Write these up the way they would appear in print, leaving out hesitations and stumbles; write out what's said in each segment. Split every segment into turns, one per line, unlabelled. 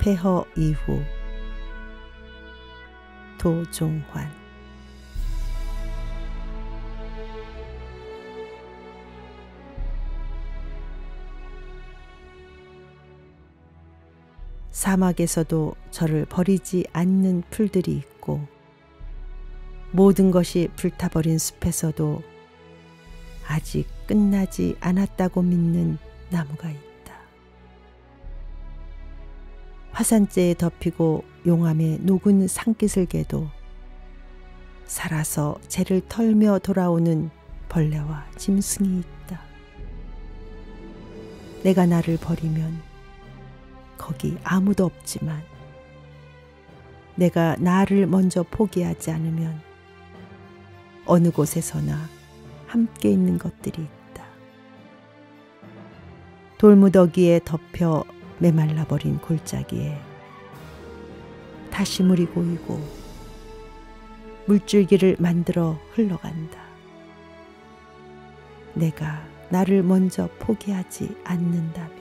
폐허 이후 도종환. 사막에서도 저를 버리지 않는 풀들이 있고 모든 것이 불타버린 숲에서도 아직 끝나지 않았다고 믿는 나무가 있다. 화산재에 덮이고 용암에 녹은 산기슭에도 살아서 재를 털며 돌아오는 벌레와 짐승이 있다. 내가 나를 버리면 거기 아무도 없지만 내가 나를 먼저 포기하지 않으면 어느 곳에서나 함께 있는 것들이 있다. 돌무더기에 덮여 메말라버린 골짜기에 다시 물이 고이고 물줄기를 만들어 흘러간다. 내가 나를 먼저 포기하지 않는다면.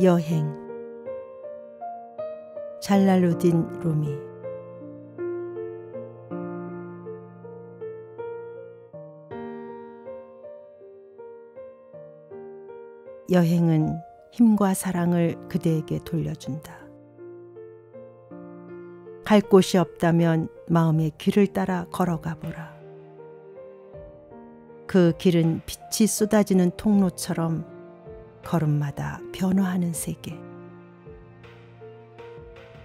여행. 잘랄루딘 루미. 여행은 힘과 사랑을 그대에게 돌려준다. 갈 곳이 없다면 마음의 길을 따라 걸어가 보라. 그 길은 빛이 쏟아지는 통로처럼 걸음마다 변화하는 세계.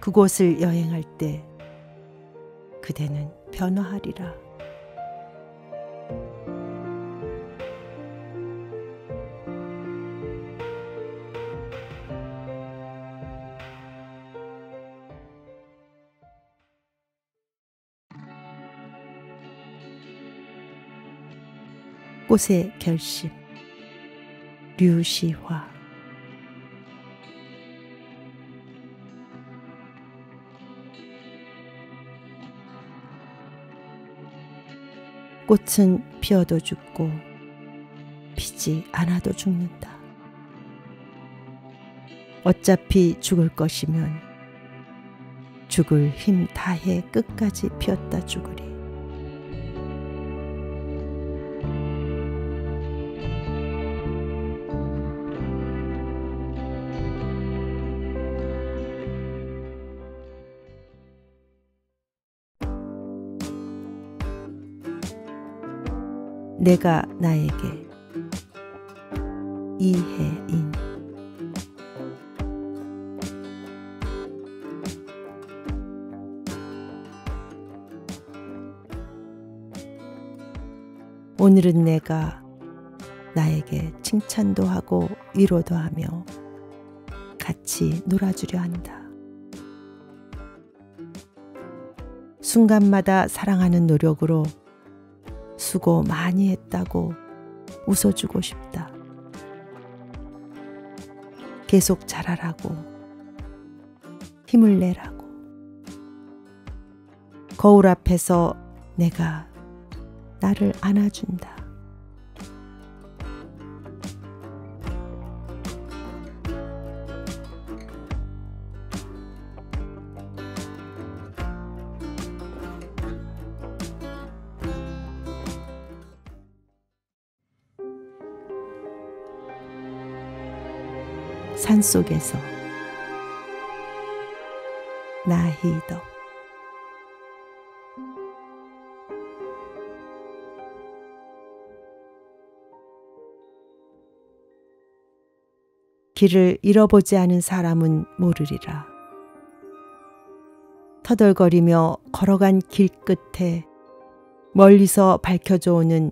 그곳을 여행할 때 그대는 변화하리라. 꽃의 결심. 류시화. 꽃은 피어도 죽고 피지 않아도 죽는다. 어차피 죽을 것이면 죽을 힘 다해 끝까지 피었다 죽으리. 내가 나에게. 이혜인. 오늘은 내가 나에게 칭찬도 하고 위로도 하며 같이 놀아주려 한다. 순간마다 사랑하는 노력으로 수고 많이 했다고 웃어주고 싶다. 계속 잘하라고, 힘을 내라고. 거울 앞에서 내가 나를 안아준다. 산속에서. 나희덕. 길을 잃어보지 않은 사람은 모르리라. 터덜거리며 걸어간 길 끝에 멀리서 밝혀져 오는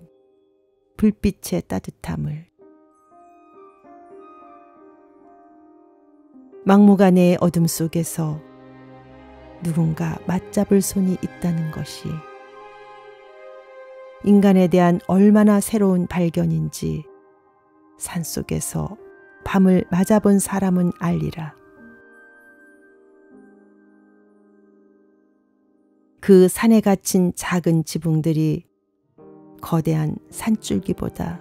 불빛의 따뜻함을. 막무가내의 어둠 속에서 누군가 맞잡을 손이 있다는 것이 인간에 대한 얼마나 새로운 발견인지 산속에서 밤을 맞아본 사람은 알리라. 그 산에 갇힌 작은 지붕들이 거대한 산줄기보다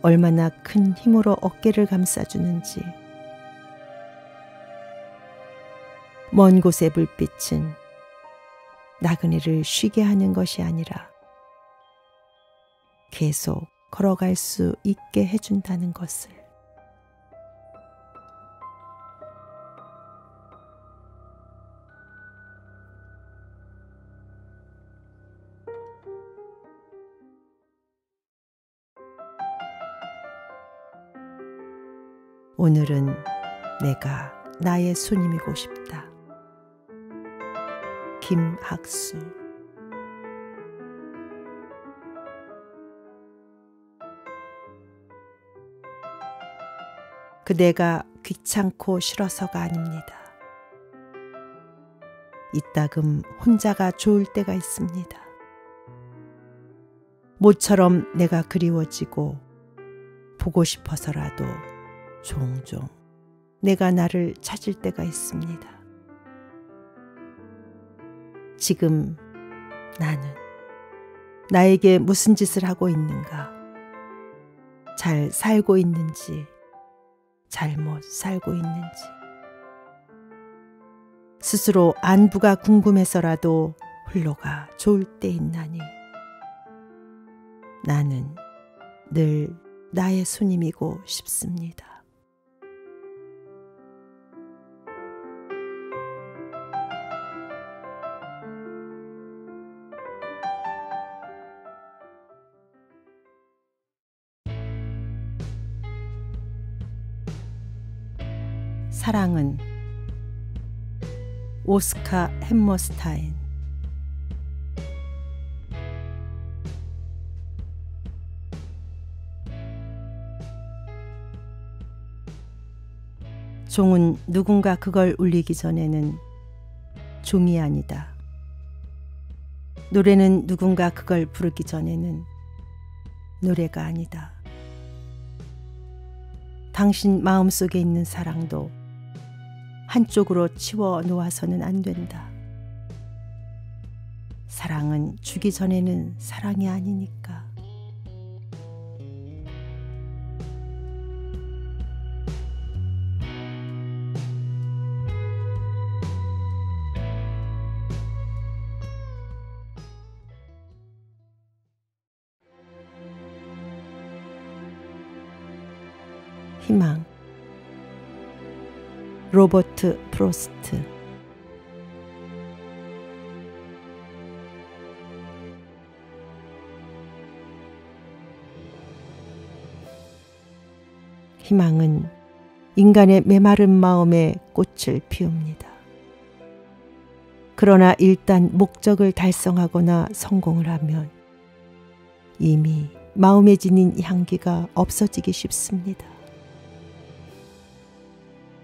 얼마나 큰 힘으로 어깨를 감싸주는지. 먼 곳의 불빛은 나그네를 쉬게 하는 것이 아니라 계속 걸어갈 수 있게 해준다는 것을. 오늘은 내가 나의 손님이고 싶다. 김학수. 그대가 귀찮고 싫어서가 아닙니다. 이따금 혼자가 좋을 때가 있습니다. 모처럼 내가 그리워지고 보고 싶어서라도 종종 내가 나를 찾을 때가 있습니다. 지금 나는 나에게 무슨 짓을 하고 있는가? 잘 살고 있는지, 잘못 살고 있는지. 스스로 안부가 궁금해서라도 홀로가 좋을 때 있나니. 나는 늘 나의 손님이고 싶습니다. 사랑은 오스카 햄머스타인. 종은 누군가 그걸 울리기 전에는 종이 아니다. 노래는 누군가 그걸 부르기 전에는 노래가 아니다. 당신 마음속에 있는 사랑도 한쪽으로 치워 놓아서는 안 된다. 사랑은 주기 전에는 사랑이 아니니까. 희망. 로버트 프로스트. 희망은 인간의 메마른 마음에 꽃을 피웁니다. 그러나 일단 목적을 달성하거나 성공을 하면 이미 마음에 지닌 향기가 없어지기 쉽습니다.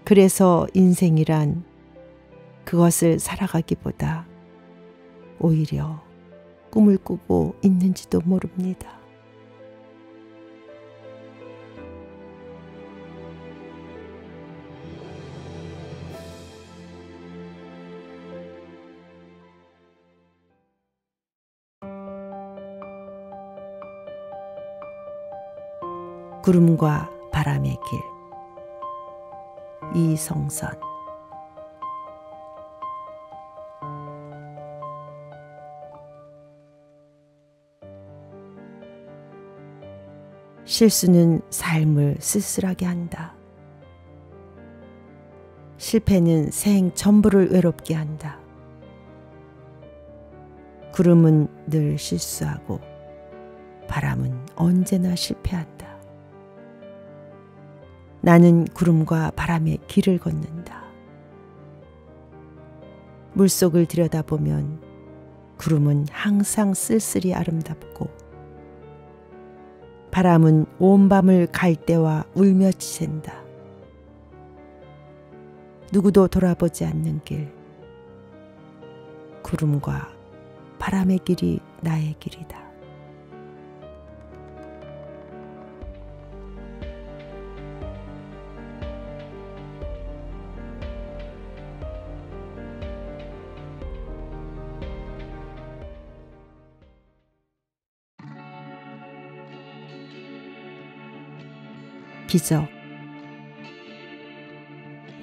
그래서 인생이란 그것을 살아가기보다 오히려 꿈을 꾸고 있는지도 모릅니다. 구름과 바람의 길. 이성선. 실수는 삶을 쓸쓸하게 한다. 실패는 생 전부를 외롭게 한다. 구름은 늘 실수하고 바람은 언제나 실패한다. 나는 구름과 바람의 길을 걷는다. 물속을 들여다보면 구름은 항상 쓸쓸히 아름답고 바람은 온 밤을 갈대와 울며 지샌다. 누구도 돌아보지 않는 길. 구름과 바람의 길이 나의 길이다. 기적,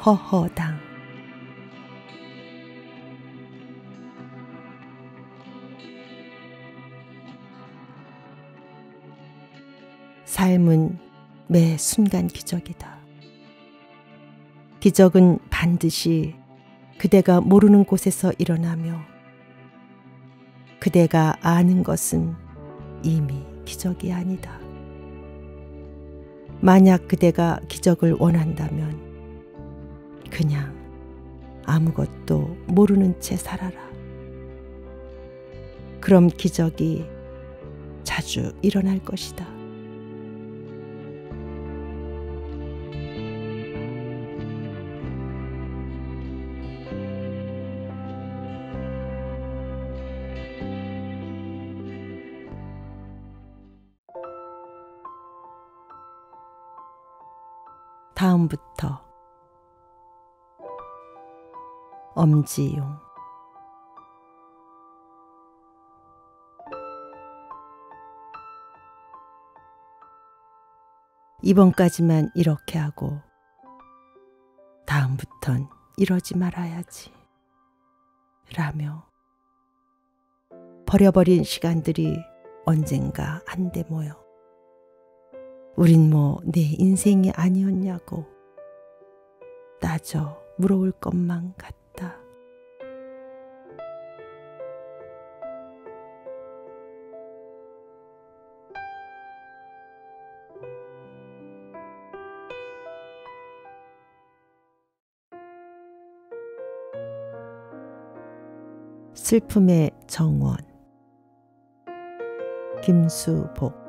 허허당. 삶은 매 순간 기적이다. 기적은 반드시 그대가 모르는 곳에서 일어나며 그대가 아는 것은 이미 기적이 아니다. 만약 그대가 기적을 원한다면 그냥 아무것도 모르는 채 살아라. 그럼 기적이 자주 일어날 것이다. 다음부터 엄지용. 이번까지만 이렇게 하고 다음부턴 이러지 말아야지 라며 버려버린 시간들이 언젠가 한데 모여 우린 뭐 내 인생이 아니었냐고 따져 물어올 것만 같다. 슬픔의 정원. 김수복.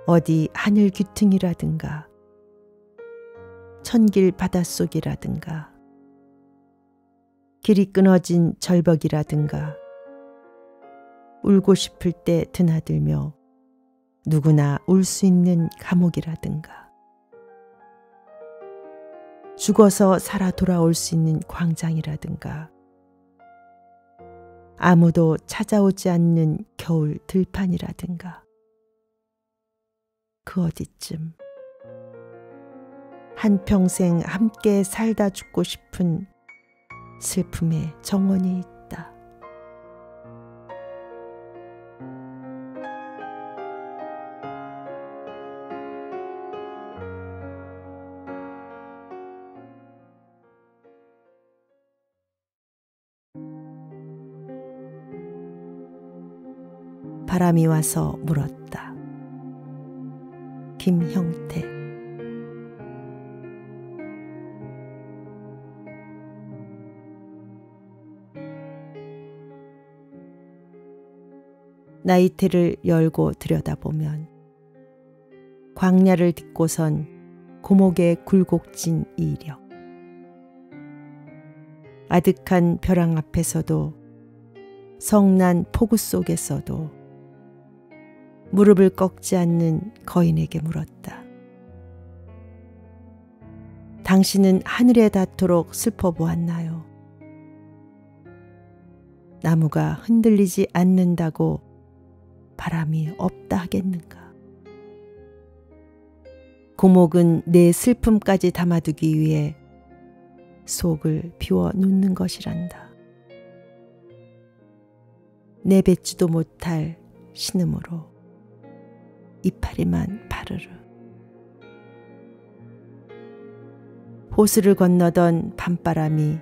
어디 하늘 귀퉁이라든가 천길 바닷속이라든가 길이 끊어진 절벽이라든가 울고 싶을 때 드나들며 누구나 울 수 있는 감옥이라든가 죽어서 살아 돌아올 수 있는 광장이라든가 아무도 찾아오지 않는 겨울 들판이라든가 그 어디쯤 한평생 함께 살다 죽고 싶은 슬픔의 정원이 있다. 바람이 와서 물었다. 김형태. 나이테를 열고 들여다보면 광야를 딛고선 고목의 굴곡진 이력. 아득한 벼랑 앞에서도 성난 폭우 속에서도 무릎을 꺾지 않는 거인에게 물었다. 당신은 하늘에 닿도록 슬퍼보았나요? 나무가 흔들리지 않는다고 바람이 없다 하겠는가? 고목은 내 슬픔까지 담아두기 위해 속을 비워 놓는 것이란다. 내뱉지도 못할 신음으로 이파리만 파르르. 호수를 건너던 밤바람이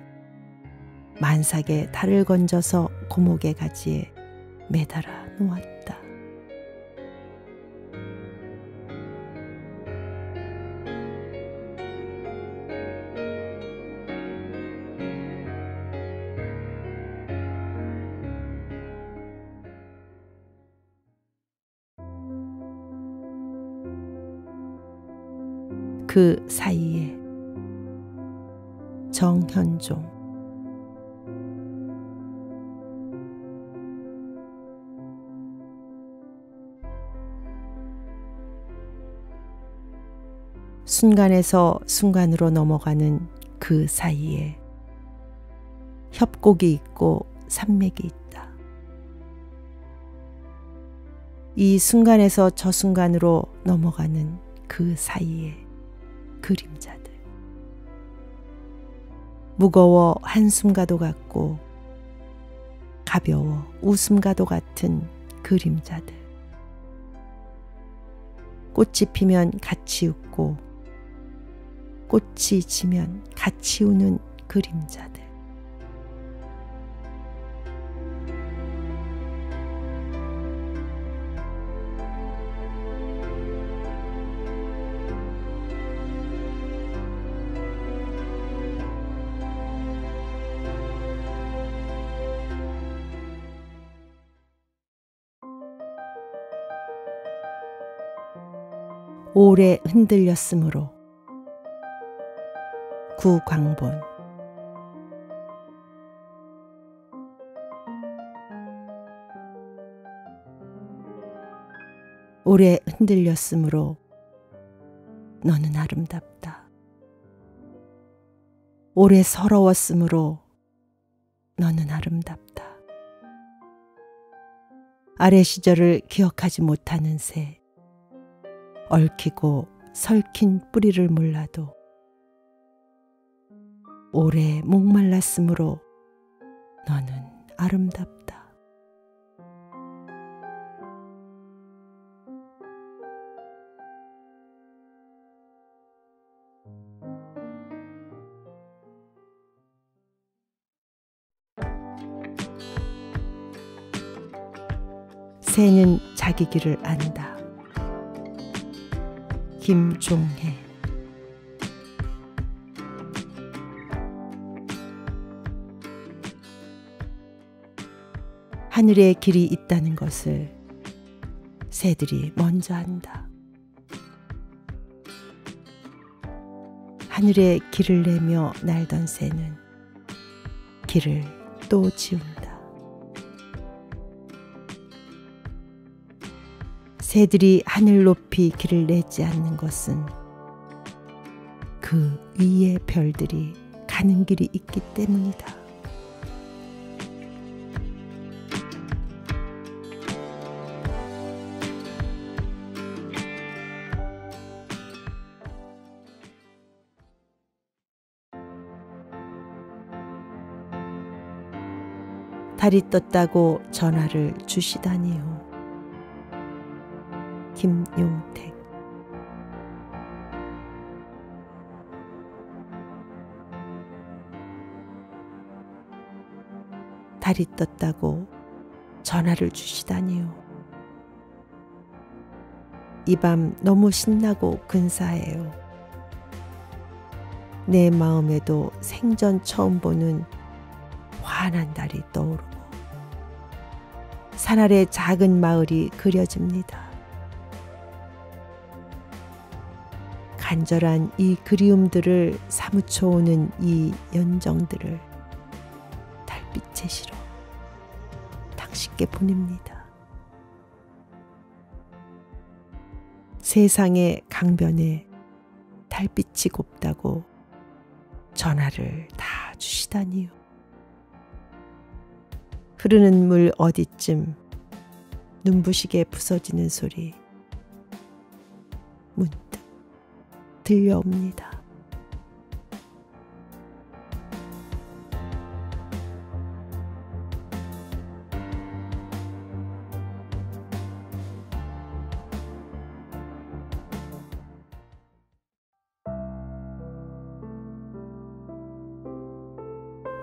만삭의 달을 건져서 고목의 가지에 매달아 놓았다. 그 사이에 정현종. 순간에서 순간으로 넘어가는 그 사이에 협곡이 있고 산맥이 있다. 이 순간에서 저 순간으로 넘어가는 그 사이의 그림자들. 무거워 한숨과도 같고 가벼워 웃음과도 같은 그림자들. 꽃이 피면 같이 웃고 꽃이 지면 같이 우는 그림자들. 오래 흔들렸으므로. 구광본. 오래 흔들렸으므로 너는 아름답다. 오래 서러웠으므로 너는 아름답다. 아래 시절을 기억하지 못하는 새, 얽히고 설킨 뿌리를 몰라도 오래 목말랐으므로 너는 아름답다. 새는 자기 길을 안다. 김종해. 하늘에 길이 있다는 것을 새들이 먼저 안다. 하늘에 길을 내며 날던 새는 길을 또 지운다. 새들이 하늘 높이 길을 내지 않는 것은 그 위의 별들이 가는 길이 있기 때문이다. 달이 떴다고 전화를 주시다니요. 김용택. 달이 떴다고 전화를 주시다니요. 이 밤 너무 신나고 근사해요. 내 마음에도 생전 처음 보는 환한 달이 떠오르고 산 아래 작은 마을이 그려집니다. 간절한 이 그리움들을 사무쳐 오는 이 연정들을 달빛에 실어 당신께 보냅니다. 세상의 강변에 달빛이 곱다고 전화를 다 주시다니요. 흐르는 물 어디쯤 눈부시게 부서지는 소리 문득 들려옵니다.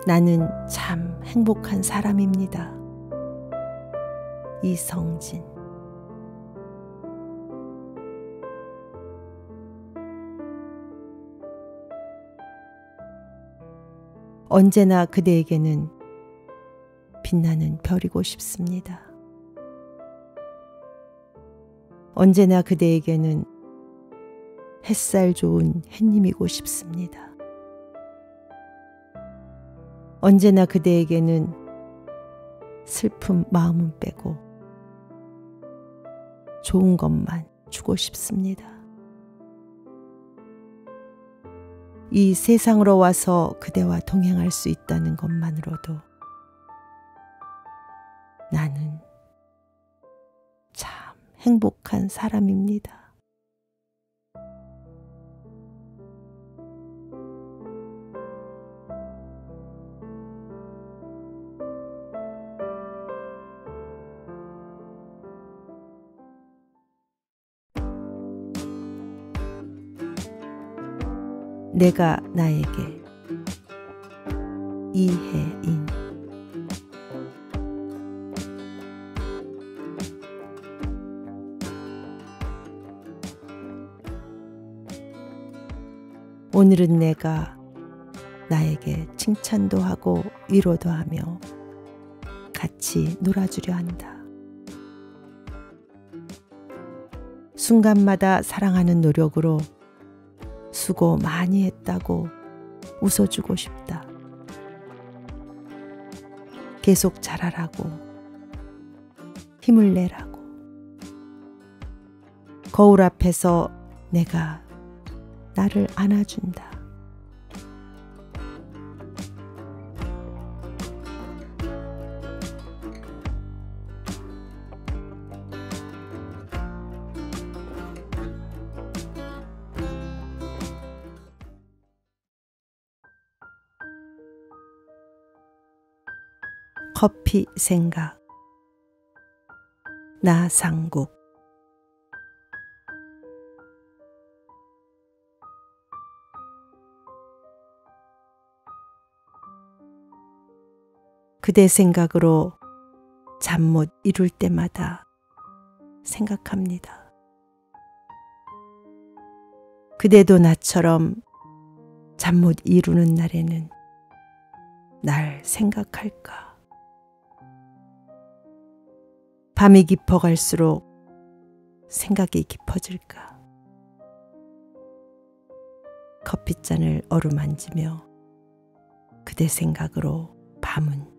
나는 참 행복한 사람입니다. 이성진. 언제나 그대에게는 빛나는 별이고 싶습니다. 언제나 그대에게는 햇살 좋은 햇님이고 싶습니다. 언제나 그대에게는 슬픔 마음은 빼고 좋은 것만 주고 싶습니다. 이 세상으로 와서 그대와 동행할 수 있다는 것만으로도 나는 참 행복한 사람입니다. 내가 나에게 이혜인. 오늘은 내가 나에게 칭찬도 하고 위로도 하며 같이 놀아주려 한다. 순간마다 사랑하는 노력으로 수고 많이 했다고 웃어주고 싶다. 계속 잘하라고, 힘을 내라고. 거울 앞에서 내가 나를 안아준다. 커피 생각. 나상국. 그대 생각으로 잠 못 이룰 때마다 생각합니다. 그대도 나처럼 잠 못 이루는 날에는 날 생각할까? 밤이 깊어갈수록 생각이 깊어질까? 커피잔을 어루만지며 그대 생각으로 밤은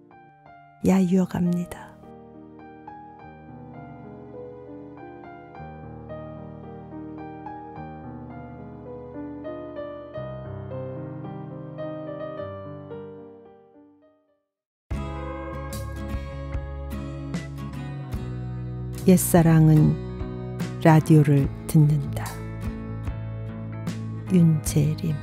야유어갑니다. 옛사랑은 라디오를 듣는다. 윤재림.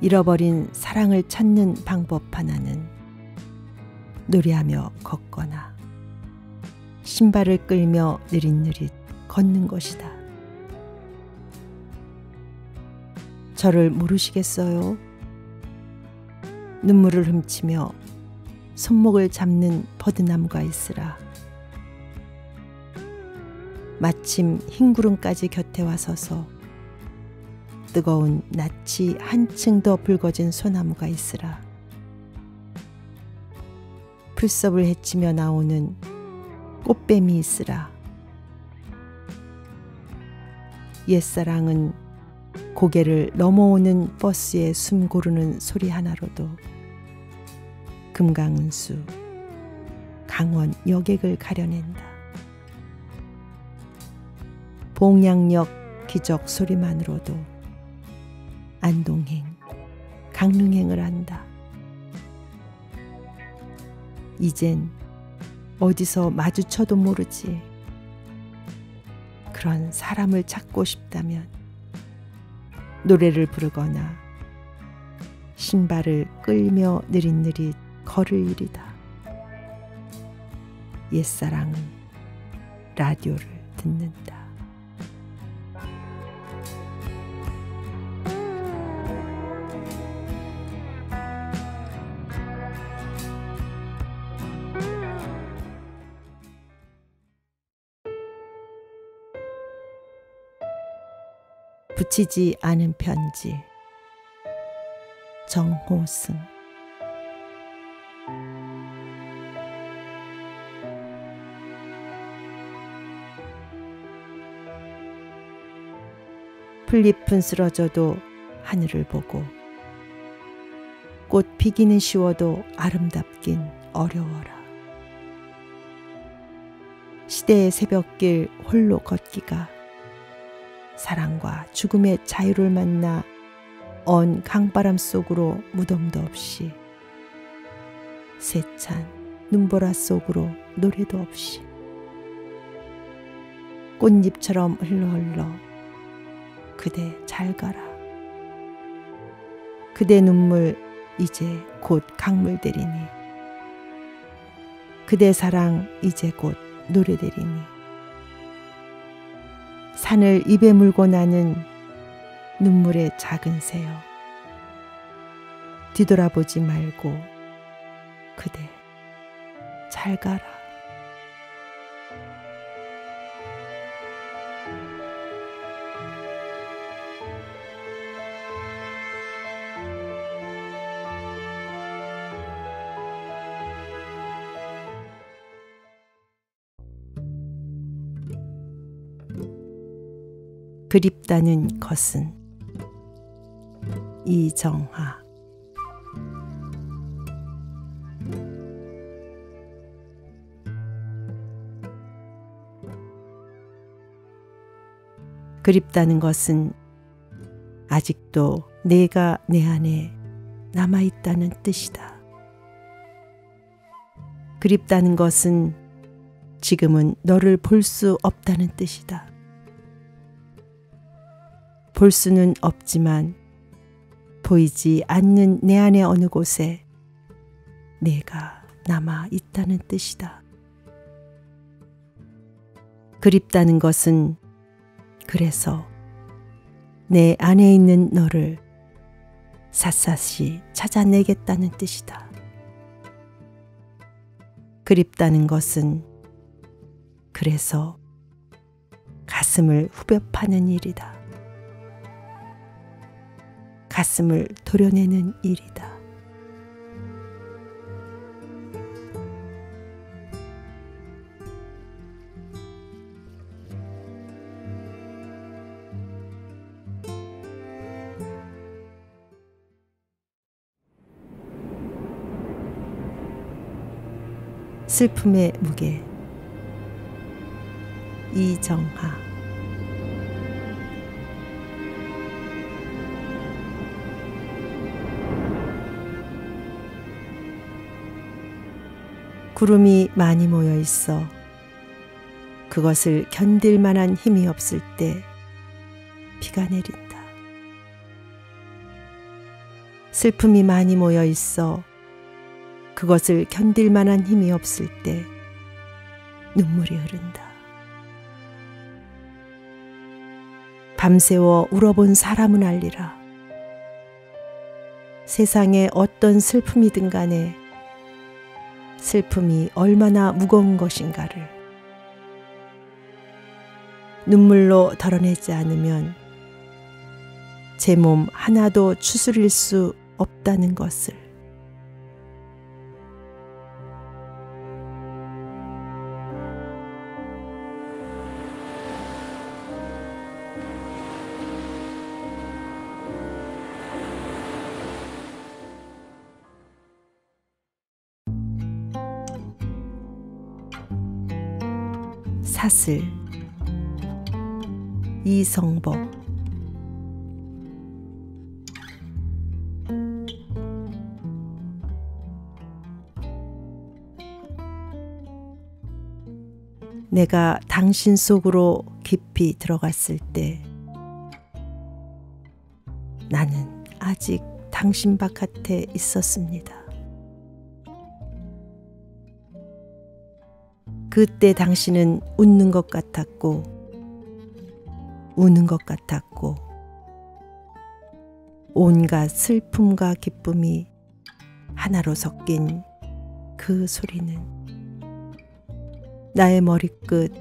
잃어버린 사랑을 찾는 방법 하나는 노래하며 걷거나 신발을 끌며 느릿느릿 걷는 것이다. 저를 모르시겠어요? 눈물을 훔치며 손목을 잡는 버드나무가 있으라. 마침 흰 구름까지 곁에 와서서 뜨거운 낯이 한층 더 붉어진 소나무가 있으라. 풀섭을 헤치며 나오는 꽃뱀이 있으라. 옛사랑은 고개를 넘어오는 버스에 숨 고르는 소리 하나로도 금강운수, 강원 여객을 가려낸다. 봉양역 기적 소리만으로도 안동행, 강릉행을 한다. 이젠 어디서 마주쳐도 모르지. 그런 사람을 찾고 싶다면 노래를 부르거나 신발을 끌며 느릿느릿 걸을 일이다. 옛사랑은 라디오를 듣는다. 붙이지 않은 편지. 정호승. 풀잎은 쓰러져도 하늘을 보고 꽃 피기는 쉬워도 아름답긴 어려워라. 시대의 새벽길 홀로 걷기가 사랑과 죽음의 자유를 만나 언 강바람 속으로 무덤도 없이, 세찬 눈보라 속으로 노래도 없이, 꽃잎처럼 흘러 그대 잘 가라. 그대 눈물 이제 곧 강물 되리니, 그대 사랑 이제 곧 노래 되리니, 산을 입에 물고 나는 눈물의 작은 새여, 뒤돌아보지 말고 그대 잘 가라. 그립다는 것은 이정하. 그립다는 것은 아직도 내가 내 안에 남아있다는 뜻이다. 그립다는 것은 지금은 너를 볼 수 없다는 뜻이다. 볼 수는 없지만 보이지 않는 내 안의 어느 곳에 내가 남아 있다는 뜻이다. 그립다는 것은 그래서 내 안에 있는 너를 샅샅이 찾아내겠다는 뜻이다. 그립다는 것은 그래서 가슴을 후벼 파는 일이다. 가슴을 도려내는 일이다. 슬픔의 무게. 이정하. 구름이 많이 모여 있어 그것을 견딜 만한 힘이 없을 때 비가 내린다. 슬픔이 많이 모여 있어 그것을 견딜 만한 힘이 없을 때 눈물이 흐른다. 밤새워 울어본 사람은 알리라. 세상에 어떤 슬픔이든 간에 슬픔이 얼마나 무거운 것인가를 눈물로 덜어내지 않으면 제 몸 하나도 추스릴 수 없다는 것을. 사슬. 이성복. 내가 당신 속으로 깊이 들어갔을 때 나는 아직 당신 바깥에 있었습니다. 그때 당신은 웃는 것 같았고 우는 것 같았고 온갖 슬픔과 기쁨이 하나로 섞인 그 소리는 나의 머리끝,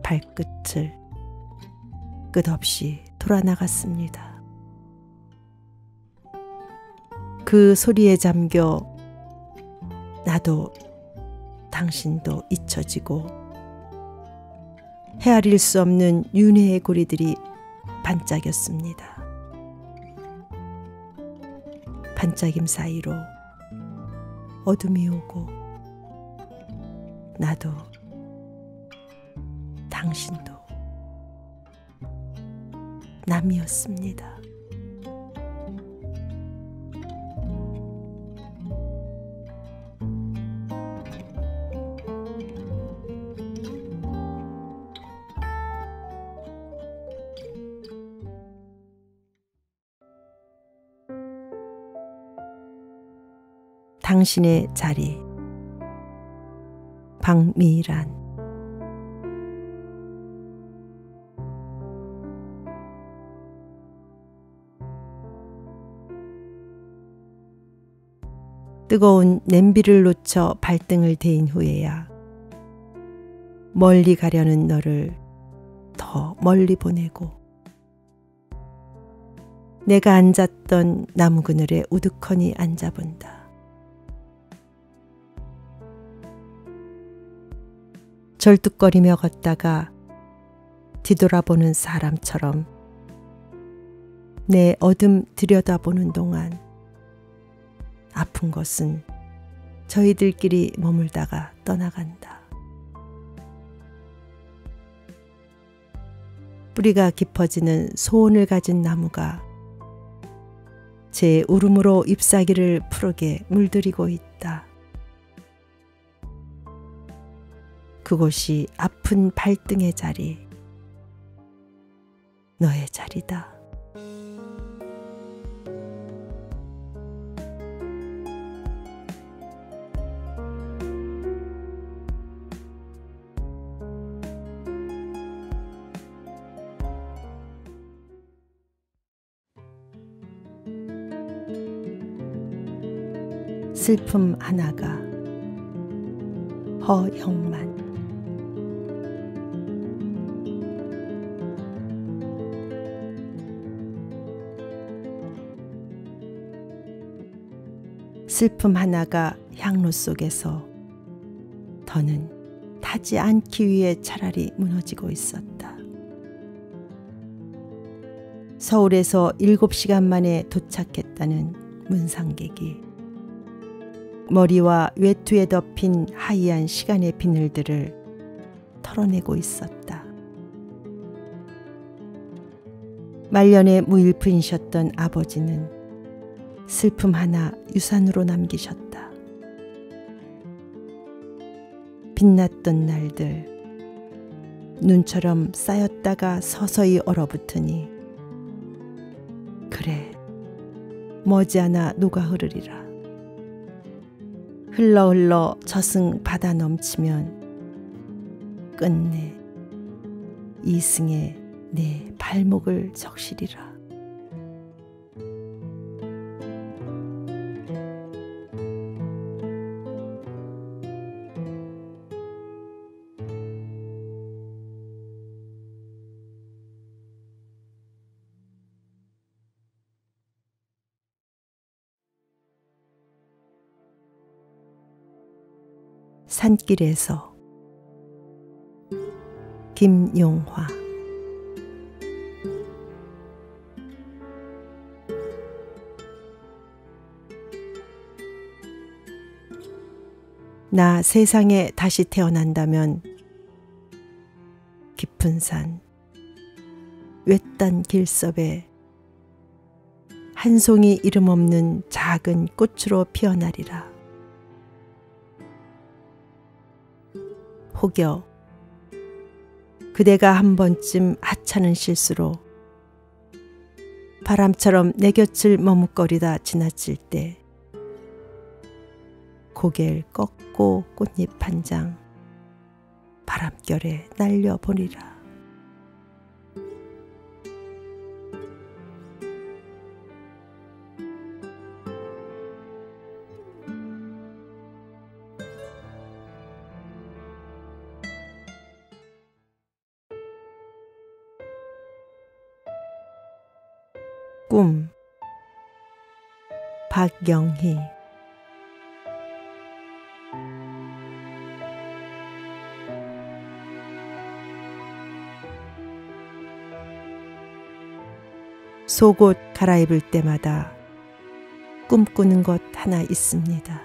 발끝을 끝없이 돌아나갔습니다. 그 소리에 잠겨 나도 당신도 잊혀지고 헤아릴 수 없는 윤회의 고리들이 반짝였습니다. 반짝임 사이로 어둠이 오고 나도 당신도 남이었습니다. 당신의 자리. 박미란. 뜨거운 냄비를 놓쳐 발등을 데인 후에야 멀리 가려는 너를 더 멀리 보내고 내가 앉았던 나무 그늘에 우두커니 앉아본다. 절뚝거리며 걷다가 뒤돌아보는 사람처럼 내 어둠 들여다보는 동안 아픈 것은 저희들끼리 머물다가 떠나간다. 뿌리가 깊어지는 소원을 가진 나무가 제 울음으로 잎사귀를 푸르게 물들이고 있다. 그곳이 아픈 발등의 자리, 너의 자리다. 슬픔 하나가. 허영만. 슬픔 하나가 향로 속에서 더는 타지 않기 위해 차라리 무너지고 있었다. 서울에서 7시간 만에 도착했다는 문상객이 머리와 외투에 덮인 하얀 시간의 비늘들을 털어내고 있었다. 말년에 무일푼이셨던 아버지는 슬픔 하나 유산으로 남기셨다. 빛났던 날들, 눈처럼 쌓였다가 서서히 얼어붙으니 그래, 머지않아 녹아 흐르리라. 흘러 저승 바다 넘치면 끝내 이승에 내 발목을 적시리라. 산길에서. 김용화. 나 세상에 다시 태어난다면 깊은 산, 외딴 길섭에 한 송이 이름 없는 작은 꽃으로 피어나리라. 혹여 그대가 한 번쯤 하찮은 실수로 바람처럼 내 곁을 머뭇거리다 지나칠 때 고개를 꺾고 꽃잎 한 장 바람결에 날려보리라. 꿈. 박영희. 속옷 갈아입을 때마다 꿈꾸는 것 하나 있습니다.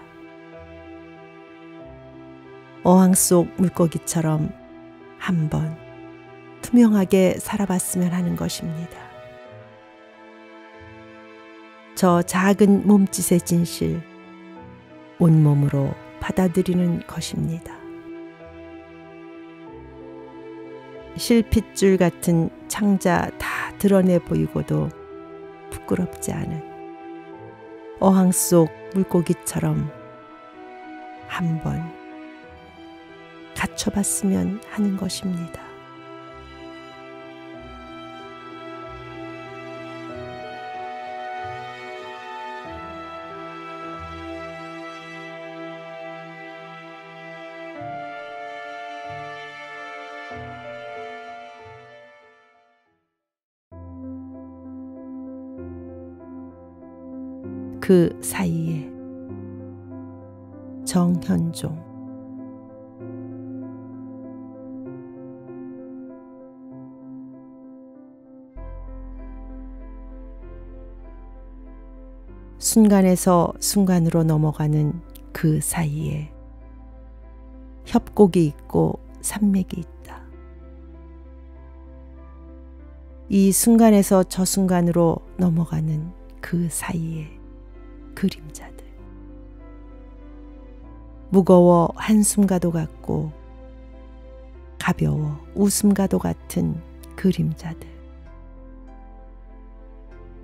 어항 속 물고기처럼 한번 투명하게 살아봤으면 하는 것입니다. 저 작은 몸짓의 진실, 온몸으로 받아들이는 것입니다. 실핏줄 같은 창자 다 드러내 보이고도 부끄럽지 않은 어항 속 물고기처럼 한번 갖춰봤으면 하는 것입니다. 그 사이에 정현종. 순간에서 순간으로 넘어가는 그 사이에 협곡이 있고 산맥이 있다. 이 순간에서 저 순간으로 넘어가는 그 사이에 그림자들. 무거워 한숨과도 같고 가벼워 웃음과도 같은 그림자들.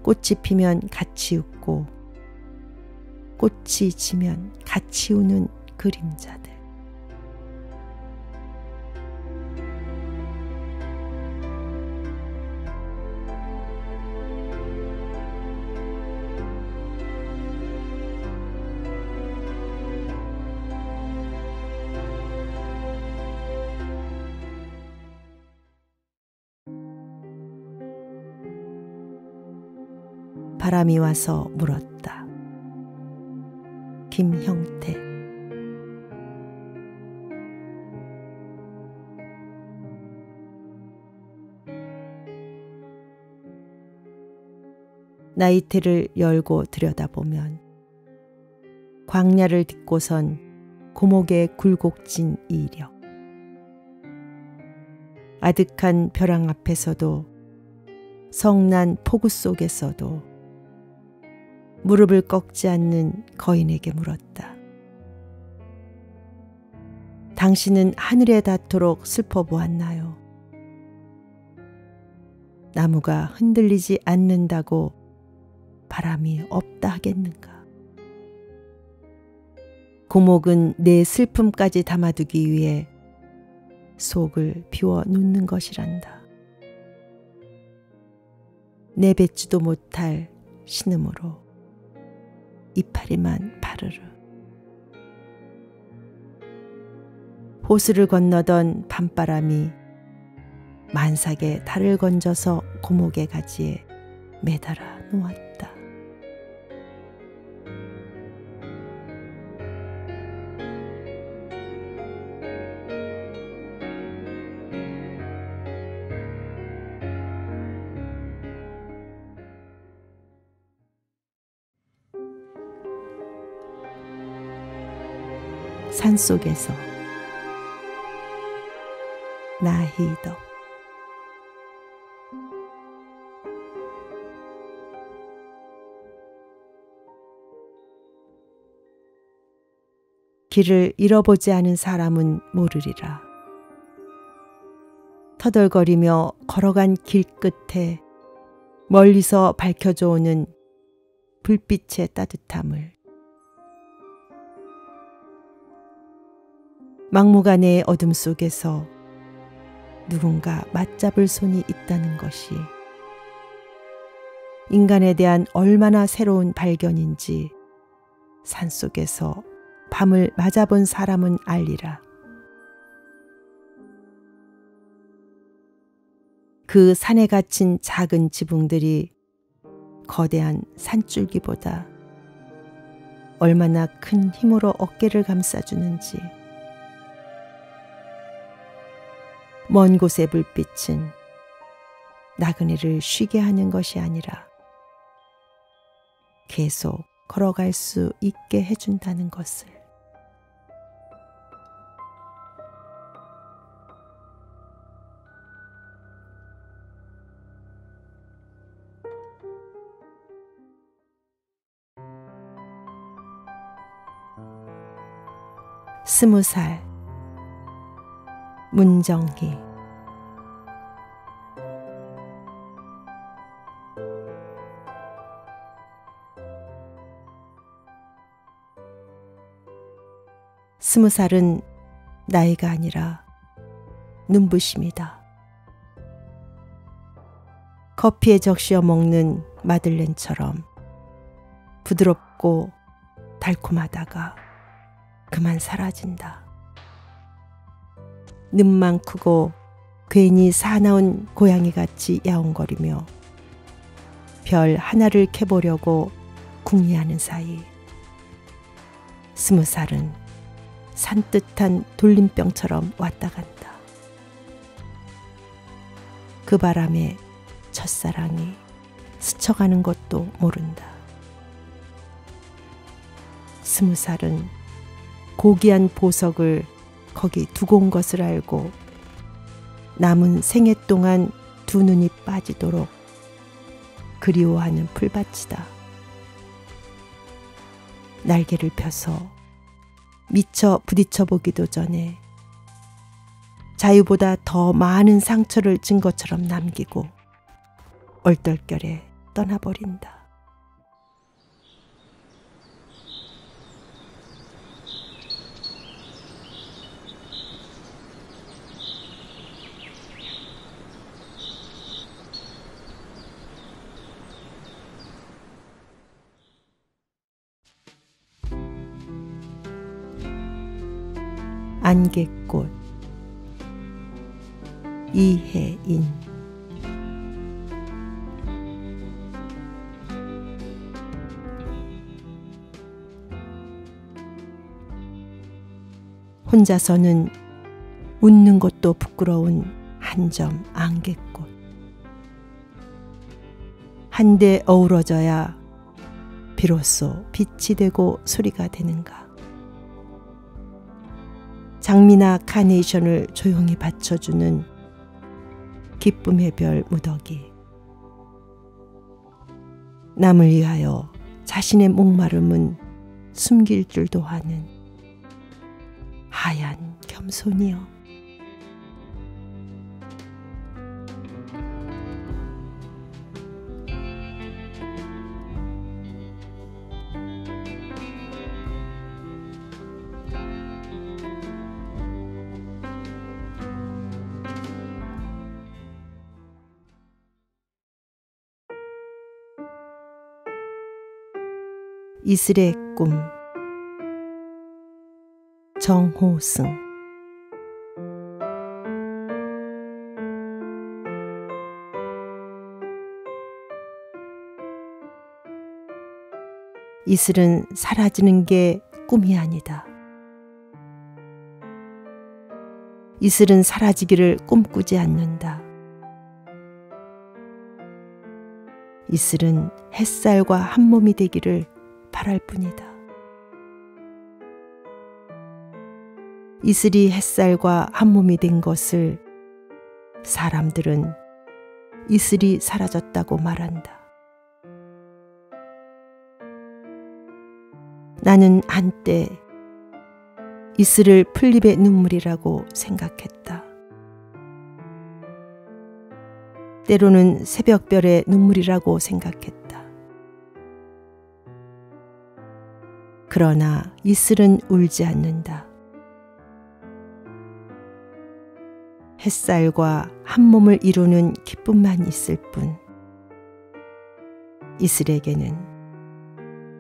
꽃이 피면 같이 웃고 꽃이 지면 같이 우는 그림자들. 바람이 와서 물었다. 김형태. 나이테를 열고 들여다보면 광야를 딛고선 고목의 굴곡진 이력. 아득한 벼랑 앞에서도 성난 폭우 속에서도 무릎을 꺾지 않는 거인에게 물었다. 당신은 하늘에 닿도록 슬퍼보았나요? 나무가 흔들리지 않는다고 바람이 없다 하겠는가? 고목은 내 슬픔까지 담아두기 위해 속을 비워 놓는 것이란다. 내뱉지도 못할 신음으로 이파리만 파르르. 호수를 건너던 밤바람이 만삭의 달을 건져서 고목의 가지에 매달아 놓았다. 산속에서 나희덕. 길을 잃어보지 않은 사람은 모르리라. 터덜거리며 걸어간 길 끝에 멀리서 밝혀져 오는 불빛의 따뜻함을, 막무가내의 어둠 속에서 누군가 맞잡을 손이 있다는 것이 인간에 대한 얼마나 새로운 발견인지 산속에서 밤을 맞아본 사람은 알리라. 그 산에 갇힌 작은 지붕들이 거대한 산줄기보다 얼마나 큰 힘으로 어깨를 감싸주는지. 먼 곳의 불빛은 나그네를 쉬게 하는 것이 아니라 계속 걸어갈 수 있게 해준다는 것을. 스무 살 문정희. 20살은 나이가 아니라 눈부심이다. 커피에 적시어 먹는 마들렌처럼 부드럽고 달콤하다가 그만 사라진다. 눈만 크고 괜히 사나운 고양이같이 야옹거리며 별 하나를 캐보려고 궁리하는 사이 20살은 산뜻한 돌림병처럼 왔다 간다. 그 바람에 첫사랑이 스쳐가는 것도 모른다. 20살은 고귀한 보석을 거기 두고 온 것을 알고 남은 생애 동안 두 눈이 빠지도록 그리워하는 풀밭이다. 날개를 펴서 미처 부딪혀보기도 전에 자유보다 더 많은 상처를 진 것처럼 남기고 얼떨결에 떠나버린다. 안개꽃 이혜인. 혼자서는 웃는 것도 부끄러운 한 점 안개꽃. 한데 어우러져야 비로소 빛이 되고 소리가 되는가. 장미나 카네이션을 조용히 받쳐주는 기쁨의 별 무더기. 남을 위하여 자신의 목마름은 숨길 줄도 아는 하얀 겸손이여. 이슬의 꿈 정호승. 이슬은 사라지는 게 꿈이 아니다. 이슬은 사라지기를 꿈꾸지 않는다. 이슬은 햇살과 한 몸이 되기를 바랄 뿐이다. 이슬이 햇살과 한 몸이 된 것을 사람들은 이슬이 사라졌다고 말한다. 나는 한때 이슬을 풀잎의 눈물이라고 생각했다. 때로는 새벽별의 눈물이라고 생각했다. 그러나 이슬은 울지 않는다. 햇살과 한 몸을 이루는 기쁨만 있을 뿐 이슬에게는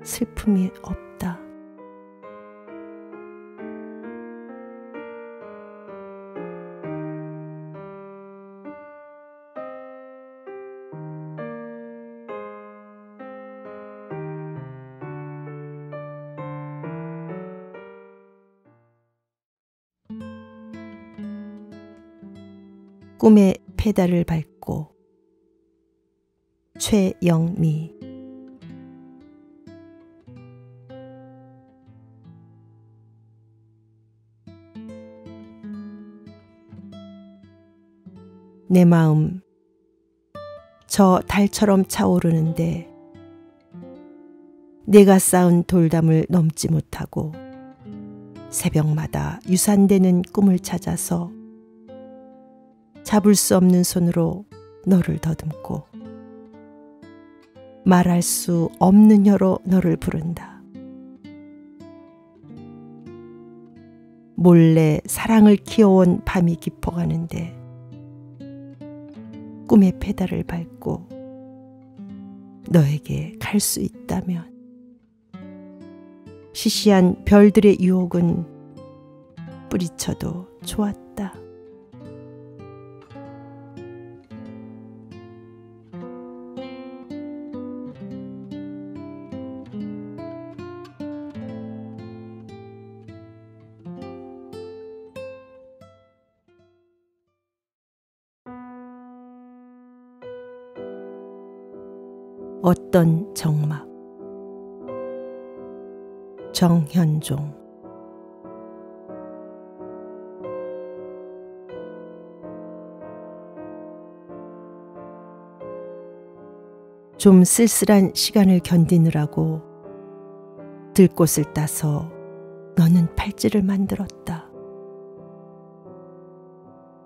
슬픔이 없다. 꿈의 페달을 밟고 최영미. 내 마음 저 달처럼 차오르는데 내가 쌓은 돌담을 넘지 못하고 새벽마다 유산되는 꿈을 찾아서 잡을 수 없는 손으로 너를 더듬고 말할 수 없는 혀로 너를 부른다. 몰래 사랑을 키워온 밤이 깊어가는데 꿈의 페달을 밟고 너에게 갈 수 있다면 시시한 별들의 유혹은 뿌리쳐도 좋았다. 어떤 정막. 정현종. 좀 쓸쓸한 시간을 견디느라고 들꽃을 따서 너는 팔찌를 만들었다.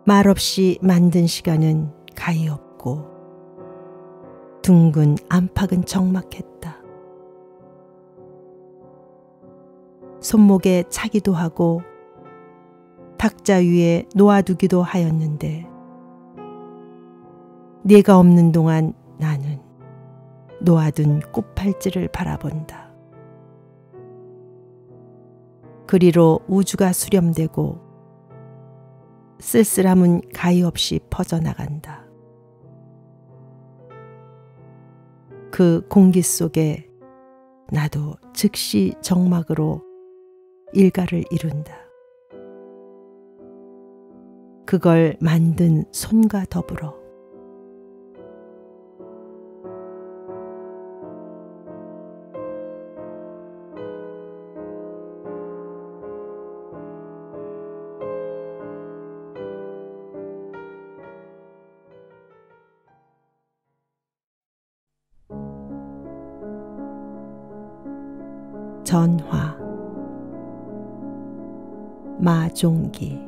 말없이 만든 시간은 가히 없고 둥근 안팎은 적막했다. 손목에 차기도 하고 탁자 위에 놓아두기도 하였는데 네가 없는 동안 나는 놓아둔 꽃팔찌를 바라본다. 그리로 우주가 수렴되고 쓸쓸함은 가히 없이 퍼져나간다. 그 공기 속에 나도 즉시 정막으로 일가를 이룬다. 그걸 만든 손과 더불어 전화. 마종기.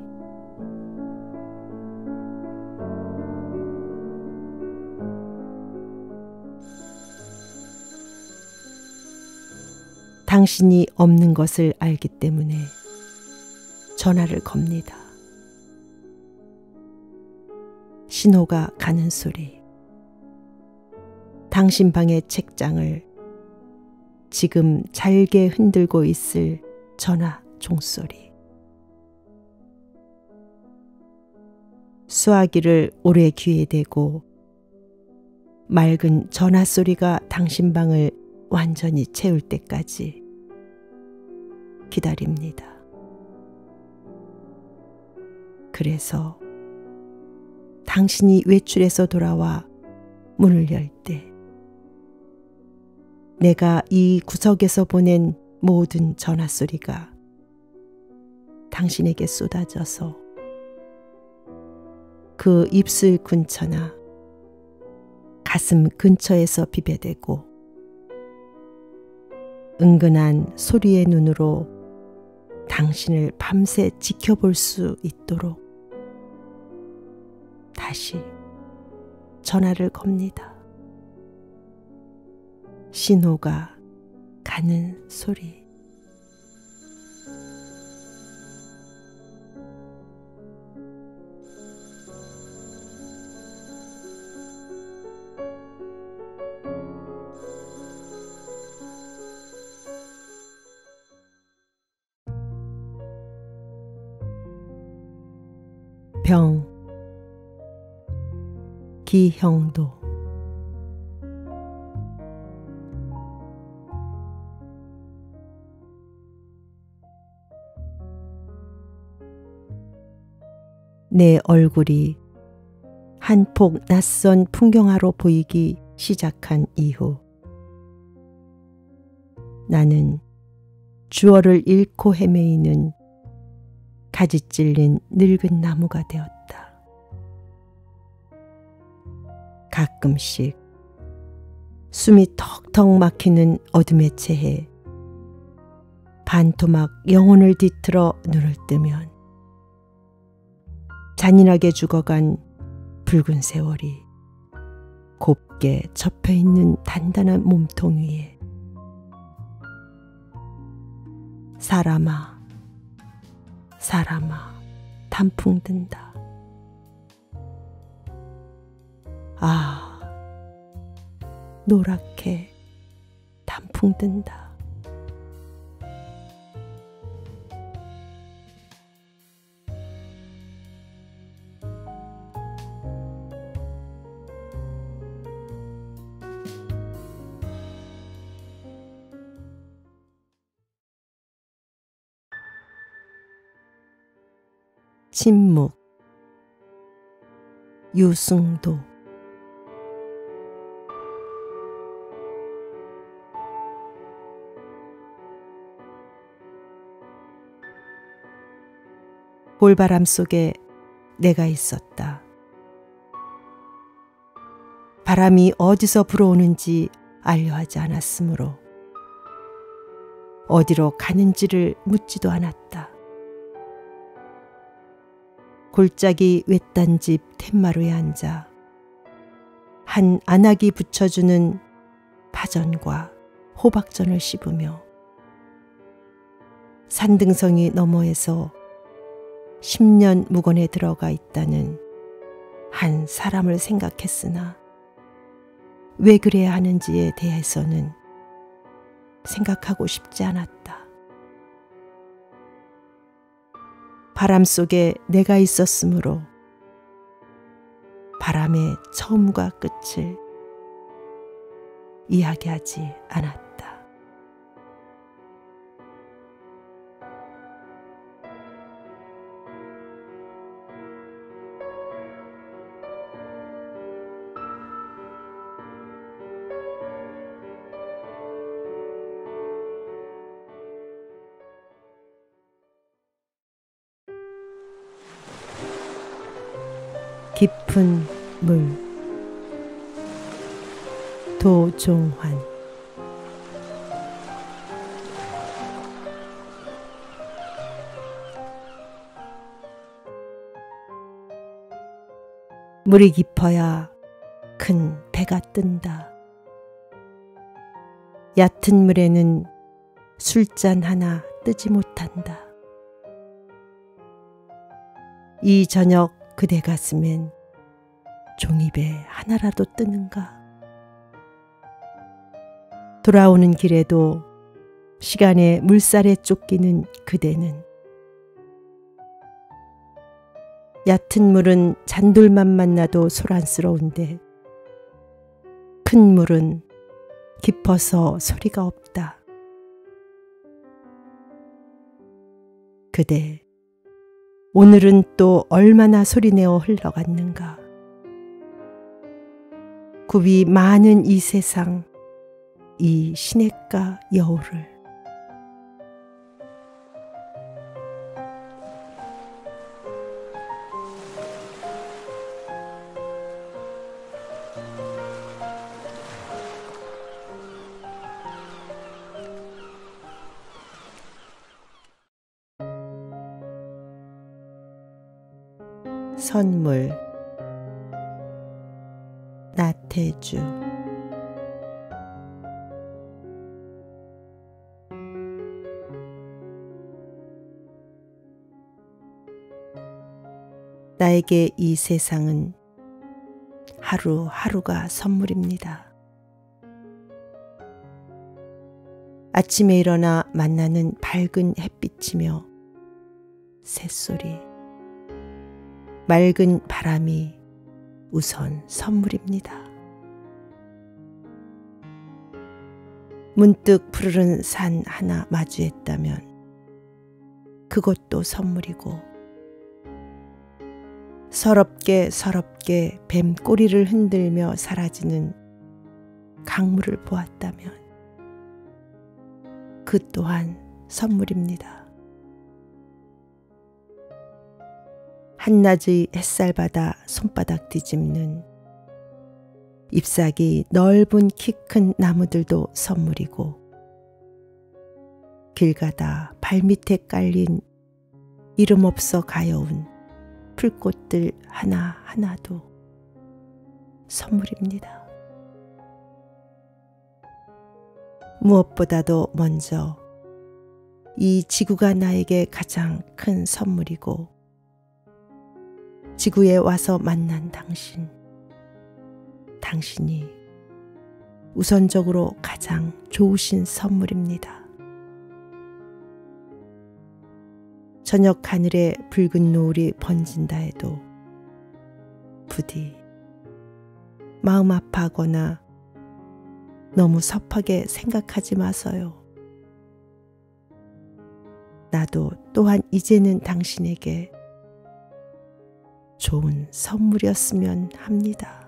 당신이 없는 것을 알기 때문에 전화를 겁니다. 신호가 가는 소리. 당신 방의 책장을 지금 잘게 흔들고 있을 전화 종소리. 수화기를 오래 귀에 대고 맑은 전화 소리가 당신 방을 완전히 채울 때까지 기다립니다. 그래서 당신이 외출해서 돌아와 문을 열 때 내가 이 구석에서 보낸 모든 전화 소리가 당신에게 쏟아져서 그 입술 근처나 가슴 근처에서 비벼대고 은근한 소리의 눈으로 당신을 밤새 지켜볼 수 있도록 다시 전화를 겁니다. 신호가 가는 소리. 병. 기형도. 내 얼굴이 한 폭 낯선 풍경화로 보이기 시작한 이후 나는 주어를 잃고 헤매이는 가지 찔린 늙은 나무가 되었다. 가끔씩 숨이 턱턱 막히는 어둠에 체해 반토막 영혼을 뒤틀어 눈을 뜨면 잔인하게 죽어간 붉은 세월이 곱게 접혀있는 단단한 몸통 위에 사람아, 사람아, 단풍 든다. 아, 노랗게 단풍 든다. 침묵. 유승도. 볼바람 속에 내가 있었다. 바람이 어디서 불어오는지 알려하지 않았으므로 어디로 가는지를 묻지도 않았다. 골짜기 외딴 집 툇마루에 앉아 한 안악이 붙여주는 파전과 호박전을 씹으며 산등성이 너머에서 10년 묵원에 들어가 있다는 한 사람을 생각했으나 왜 그래야 하는지에 대해서는 생각하고 싶지 않았다. 바람 속에 내가 있었으므로 바람의 처음과 끝을 이야기하지 않았다. 깊은 물. 도종환. 물이 깊어야 큰 배가 뜬다. 얕은 물에는 술잔 하나 뜨지 못한다. 이 저녁 그대 가슴엔 종이배 하나라도 뜨는가? 돌아오는 길에도 시간의 물살에 쫓기는 그대는 얕은 물은 잔돌만 만나도 소란스러운데 큰 물은 깊어서 소리가 없다. 그대, 오늘은 또 얼마나 소리내어 흘러갔는가. 굽이 많은 이 세상, 이 시냇가 여우를. 선물. 나태주. 나에게 이 세상은 하루하루가 선물입니다. 아침에 일어나 만나는 밝은 햇빛이며 새소리, 맑은 바람이 우선 선물입니다. 문득 푸르른 산 하나 마주했다면 그것도 선물이고, 서럽게 서럽게 뱀 꼬리를 흔들며 사라지는 강물을 보았다면 그 또한 선물입니다. 한낮의 햇살바다 손바닥 뒤집는 잎사귀 넓은 키 큰 나무들도 선물이고, 길 가다 발밑에 깔린 이름 없어 가여운 풀꽃들 하나하나도 선물입니다. 무엇보다도 먼저 이 지구가 나에게 가장 큰 선물이고 지구에 와서 만난 당신이 우선적으로 가장 좋으신 선물입니다. 저녁 하늘에 붉은 노을이 번진다 해도 부디 마음 아파하거나 너무 섭하게 생각하지 마세요. 나도 또한 이제는 당신에게 좋은 선물이었으면 합니다.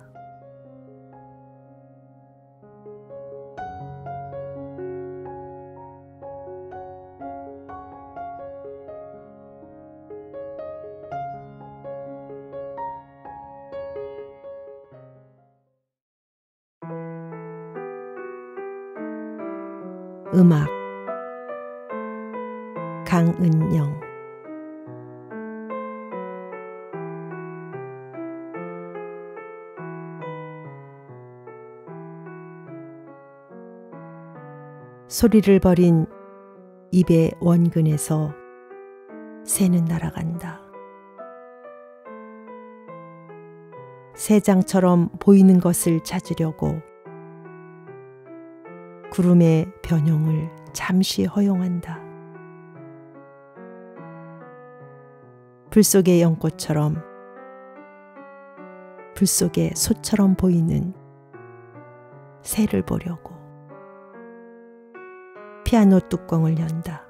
음악 강은영. 소리를 버린 입의 원근에서 새는 날아간다. 새장처럼 보이는 것을 찾으려고 구름의 변형을 잠시 허용한다. 불 속의 연꽃처럼, 불 속의 소처럼 보이는 새를 보려고 피아노 뚜껑을 연다.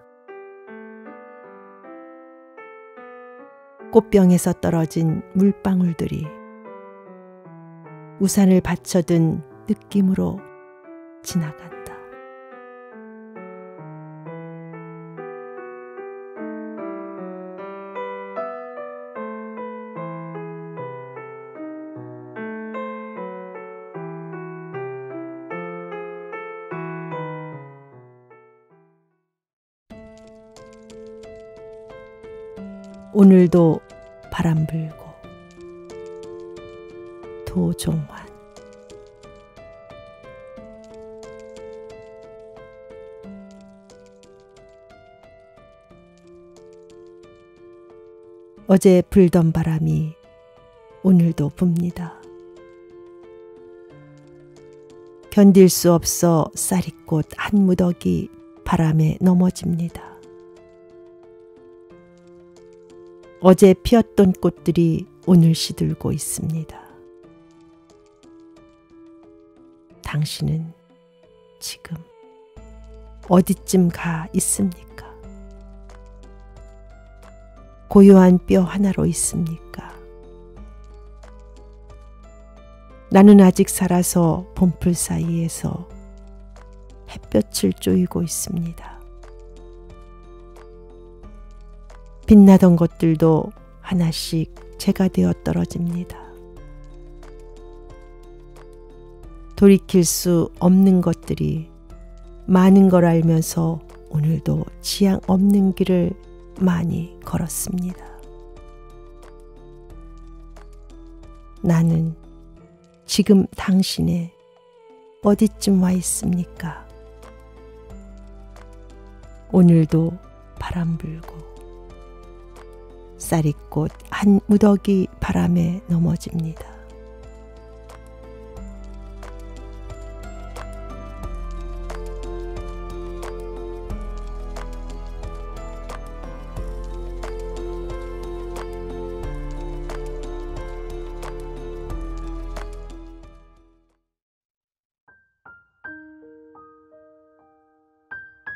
꽃병에서 떨어진 물방울들이 우산을 받쳐든 느낌으로 지나간다. 오늘도 바람 불고 도종환. 어제 불던 바람이 오늘도 붑니다. 견딜 수 없어 쌀이꽃 한 무더기 바람에 넘어집니다. 어제 피었던 꽃들이 오늘 시들고 있습니다. 당신은 지금 어디쯤 가 있습니까? 고요한 뼈 하나로 있습니까? 나는 아직 살아서 봄풀 사이에서 햇볕을 쬐이고 있습니다. 빛나던 것들도 하나씩 제가 되어 떨어집니다. 돌이킬 수 없는 것들이 많은 걸 알면서 오늘도 지향 없는 길을 많이 걸었습니다. 나는 지금 당신의 어디쯤 와 있습니까? 오늘도 바람 불고 쌀이꽃 한 무더기 바람에 넘어집니다.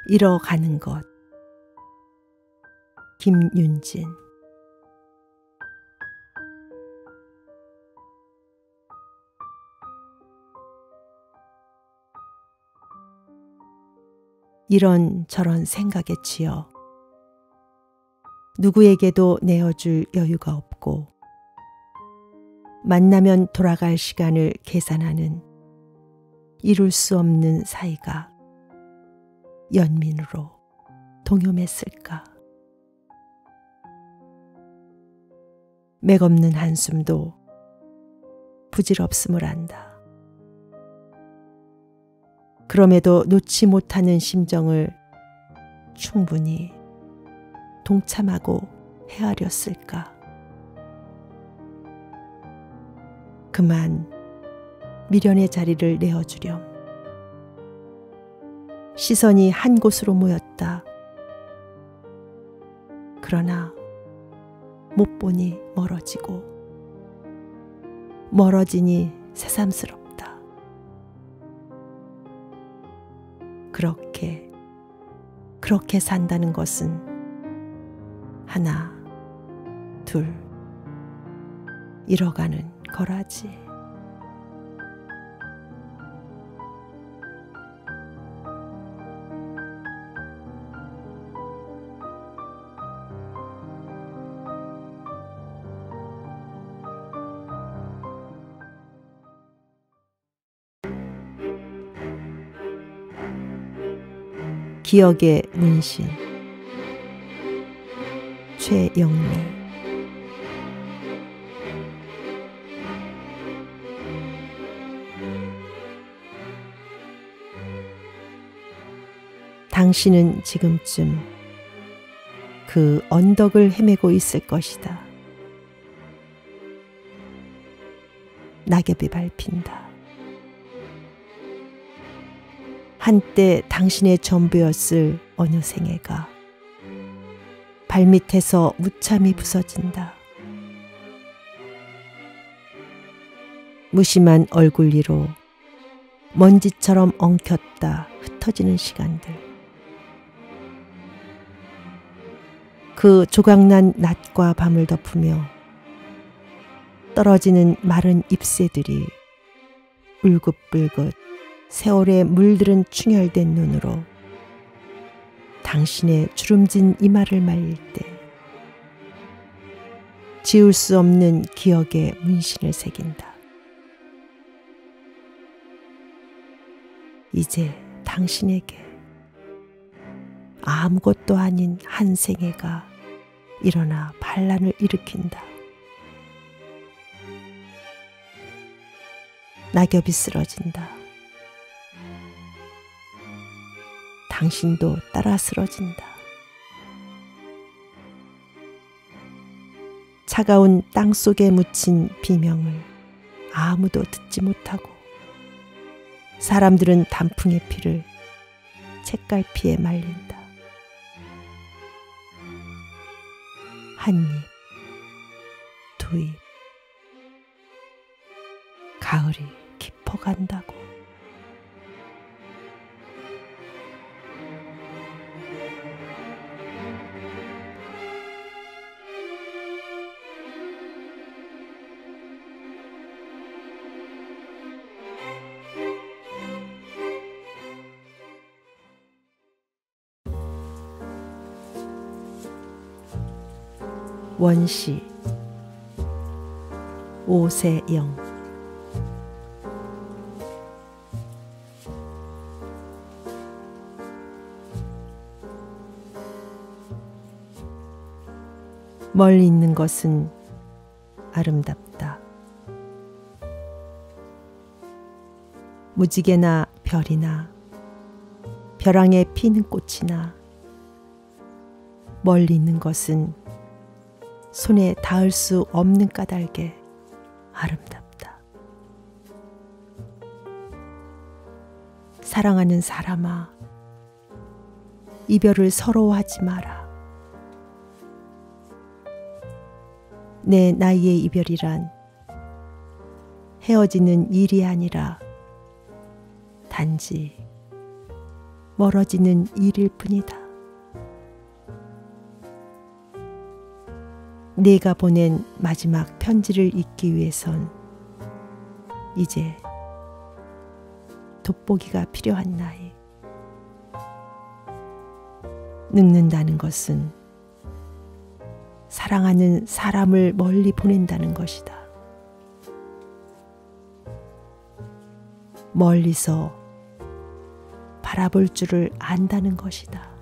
잃어가는 것. 김윤진. 이런저런 생각에 치여 누구에게도 내어줄 여유가 없고 만나면 돌아갈 시간을 계산하는 이룰 수 없는 사이가 연민으로 동요했을까. 맥없는 한숨도 부질없음을 안다. 그럼에도 놓지 못하는 심정을 충분히 동참하고 헤아렸을까? 그만 미련의 자리를 내어주렴. 시선이 한 곳으로 모였다. 그러나 못 보니 멀어지고 멀어지니 새삼스럽다. 그렇게 산다는 것은 하나, 둘, 잃어가는 거라지. 기억의 문신 최영미. 당신은 지금쯤 그 언덕을 헤매고 있을 것이다. 낙엽이 밟힌다. 한때 당신의 전부였을 어느 생애가 발밑에서 무참히 부서진다. 무심한 얼굴 위로 먼지처럼 엉켰다 흩어지는 시간들. 그 조각난 낮과 밤을 덮으며 떨어지는 마른 잎새들이 울긋불긋 세월에 물들은 충혈된 눈으로 당신의 주름진 이마를 말릴 때 지울 수 없는 기억의 문신을 새긴다. 이제 당신에게 아무것도 아닌 한 생애가 일어나 반란을 일으킨다. 낙엽이 쓰러진다. 당신도 따라 쓰러진다. 차가운 땅 속에 묻힌 비명을 아무도 듣지 못하고 사람들은 단풍의 피를 책갈피에 말린다. 한 입, 두 입, 가을이 깊어간다고. 원시 오세영. 멀리 있는 것은 아름답다. 무지개나 별이나 벼랑에 피는 꽃이나 멀리 있는 것은 손에 닿을 수 없는 까닭에 아름답다. 사랑하는 사람아, 이별을 서러워하지 마라. 내 나이의 이별이란 헤어지는 일이 아니라 단지 멀어지는 일일 뿐이다. 네가 보낸 마지막 편지를 읽기 위해선 이제 돋보기가 필요한 나이. 늙는다는 것은 사랑하는 사람을 멀리 보낸다는 것이다. 멀리서 바라볼 줄을 안다는 것이다.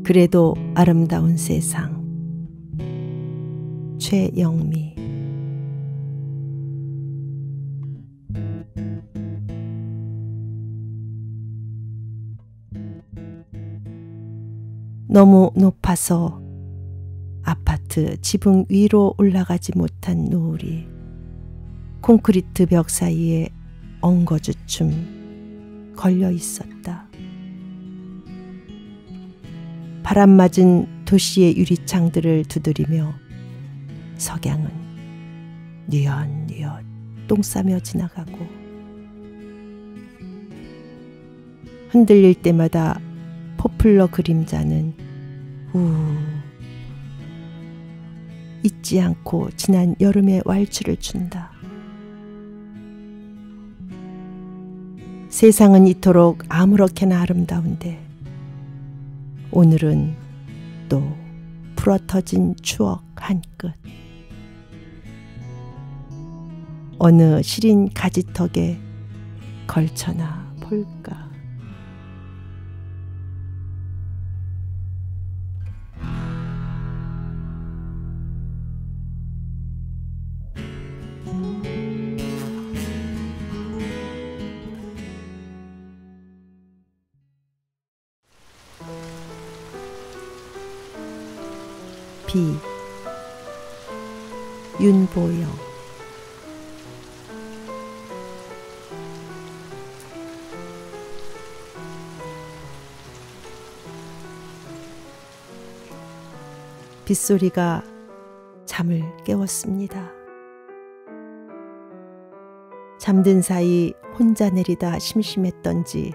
그래도 아름다운 세상. 최영미. 너무 높아서 아파트 지붕 위로 올라가지 못한 노을이 콘크리트 벽 사이에 엉거주춤 걸려 있었다. 바람 맞은 도시의 유리창들을 두드리며 석양은 뉘엿뉘엿 똥 싸며 지나가고 흔들릴 때마다 포플러 그림자는 잊지 않고 지난 여름의 왈츠를 춘다. 세상은 이토록 아무렇게나 아름다운데 오늘은 또 풀어터진 추억 한 끝. 어느 시린 가지턱에 걸쳐나 볼까. 비. 윤보영. 빗소리가 잠을 깨웠습니다. 잠든 사이 혼자 내리다 심심했던지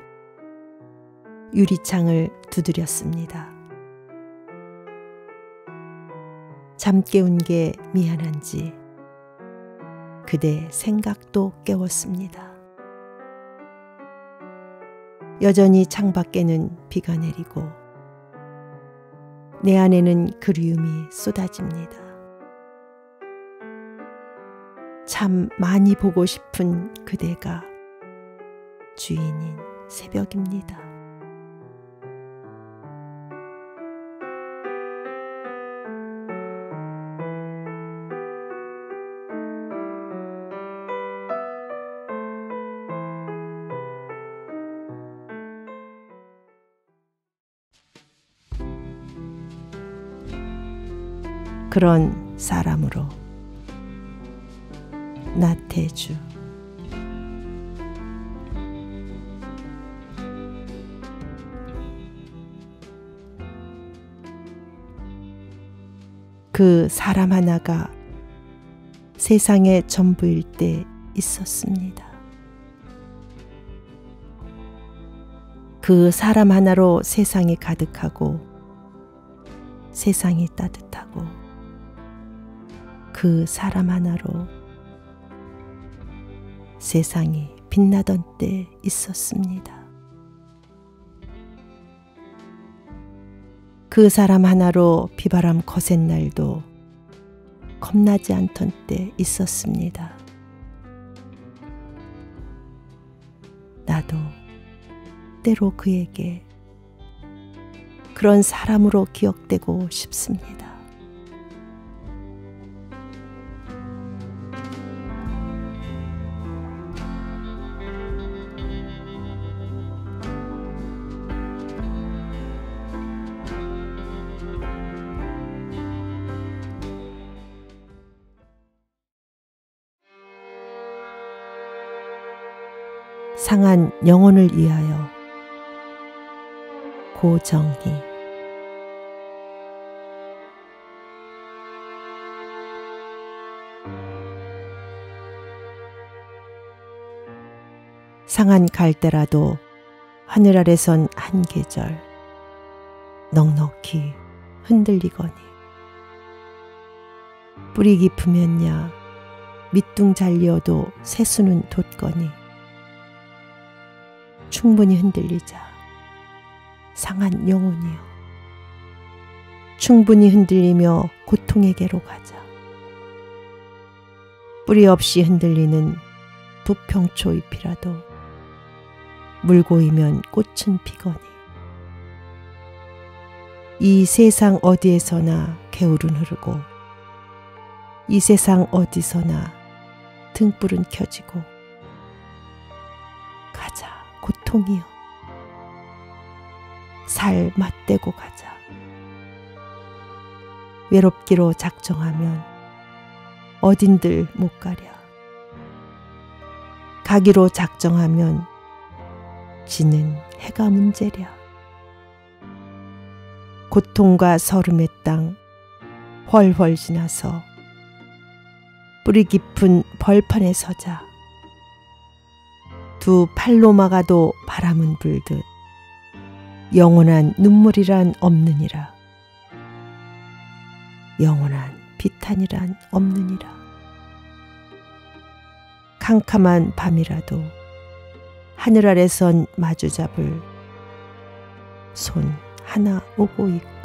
유리창을 두드렸습니다. 잠 깨운 게 미안한지 그대 생각도 깨웠습니다. 여전히 창밖에는 비가 내리고 내 안에는 그리움이 쏟아집니다. 참 많이 보고 싶은 그대가 주인인 새벽입니다. 그런 사람으로 나태주. 그 사람 하나가 세상의 전부일 때 있었습니다. 그 사람 하나로 세상이 가득하고 세상이 따뜻하고 그 사람 하나로 세상이 빛나던 때 있었습니다. 그 사람 하나로 비바람 거센 날도 겁나지 않던 때 있었습니다. 나도 때로 그에게 그런 사람으로 기억되고 싶습니다. 상한 영혼을 위하여. 고정희. 상한 갈대라도 하늘 아래선 한 계절 넉넉히 흔들리거니 뿌리 깊으면야 밑둥 잘리어도 새수는 돋거니 충분히 흔들리자 상한 영혼이여 충분히 흔들리며 고통에게로 가자. 뿌리 없이 흔들리는 부평초 잎이라도 물고이면 꽃은 피거니 이 세상 어디에서나 개울은 흐르고 이 세상 어디서나 등불은 켜지고 가자 고통이여 살 맞대고 가자. 외롭기로 작정하면 어딘들 못 가랴. 가기로 작정하면 지는 해가 문제랴. 고통과 서름의 땅 훨훨 지나서 뿌리 깊은 벌판에 서자. 두 팔로 막아도 바람은 불듯 영원한 눈물이란 없느니라. 영원한 비탄이란 없느니라. 캄캄한 밤이라도 하늘 아래선 마주잡을 손 하나 오고 있고